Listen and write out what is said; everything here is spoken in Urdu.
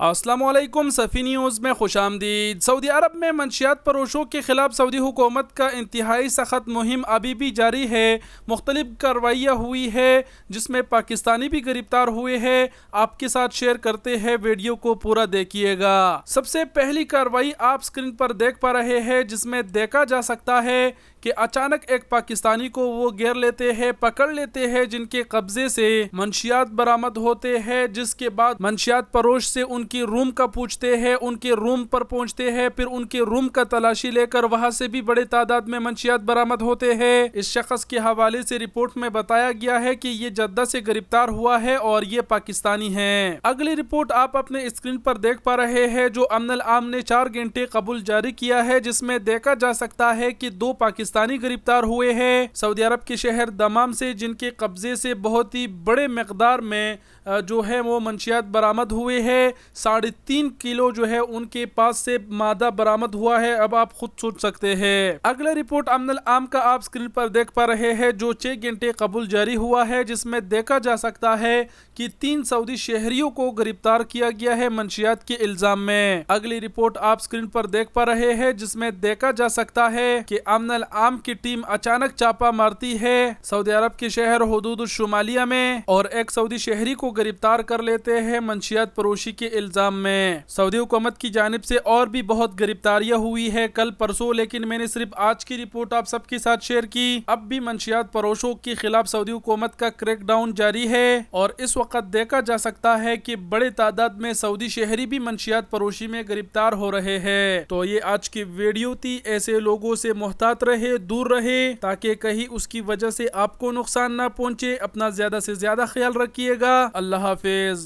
السلام علیکم، صفی نیوز میں خوش آمدید۔ سعودی عرب میں منشیات فروشوں کے خلاف سعودی حکومت کا انتہائی سخت مہم ابھی بھی جاری ہے۔ مختلف کارروائیاں ہوئی ہے جس میں پاکستانی بھی گرفتار ہوئے ہیں۔ آپ کے ساتھ شیئر کرتے ہیں، ویڈیو کو پورا دیکھیے گا۔ سب سے پہلی کارروائی آپ سکرین پر دیکھ پا رہے ہیں جس میں دیکھا جا سکتا ہے کہ اچانک ایک پاکستانی کو وہ گھیر لیتے ہیں، پکڑ لیتے ہیں، جن کے قبضے سے منشیات برآمد ہوتے ہیں، جس کے بعد منشیات فروش سے ان کی روم کا پوچھتے ہیں، ان کے روم پر پہنچتے ہیں، پھر ان کے روم کا تلاشی لے کر وہاں سے بھی بڑے تعداد میں منشیات برآمد ہوتے ہیں۔ اس شخص کے حوالے سے رپورٹ میں بتایا گیا ہے کہ یہ جدہ سے گرفتار ہوا ہے اور یہ پاکستانی ہے۔ اگلی رپورٹ آپ اپنے اسکرین پر دیکھ پا رہے ہیں جو امن العام نے 4 گھنٹے قبل جاری کیا ہے، جس میں دیکھا جا سکتا ہے کہ 2 پاکستانی گرفتار ہوئے ہیں سعودی عرب کے شہر دمام سے، جن کے قبضے سے بہت ہی بڑے مقدار میں جو ہے وہ منشیات برآمد ہوئے ہیں۔ 3.5 کلو جو ہے ان کے پاس سے مادہ برآمد ہوا ہے۔ اب آپ خود سوچ سکتے ہیں۔ اگلا رپورٹ امن العام کا آپ سکرین پر دیکھ پا رہے ہیں جو 6 گھنٹے قبل جاری ہوا ہے، جس میں دیکھا جا سکتا ہے کہ 3 سعودی شہریوں کو گرفتار کیا گیا ہے منشیات کے الزام میں۔ اگلی رپورٹ آپ سکرین پر دیکھ پا رہے ہیں جس میں دیکھا جا سکتا ہے کہ امن العام کی ٹیم اچانک چھاپا مارتی ہے سعودی عرب کے شہر حدود الشمالیہ میں اور ایک سعودی شہری کو گرفتار کر لیتے ہیں منشیات فروشی کے الزام میں۔ سعودی حکومت کی جانب سے اور بھی بہت گرفتاریاں ہوئی ہے کل پرسوں، لیکن میں نے صرف آج کی رپورٹ آپ سب کے ساتھ شیئر کی۔ اب بھی منشیات فروشوں کے خلاف سعودی حکومت کا کریک ڈاؤن جاری ہے اور اس وقت دیکھا جا سکتا ہے کہ بڑے تعداد میں سعودی شہری بھی منشیات فروشی میں گرفتار ہو رہے ہیں۔ تو یہ آج کی ویڈیو تھی۔ ایسے لوگوں سے محتاط رہے، دور رہے تاکہ کہیں اس کی وجہ سے آپ کو نقصان نہ پہنچے۔ اپنا زیادہ سے زیادہ خیال رکھیے گا۔ اللہ حافظ۔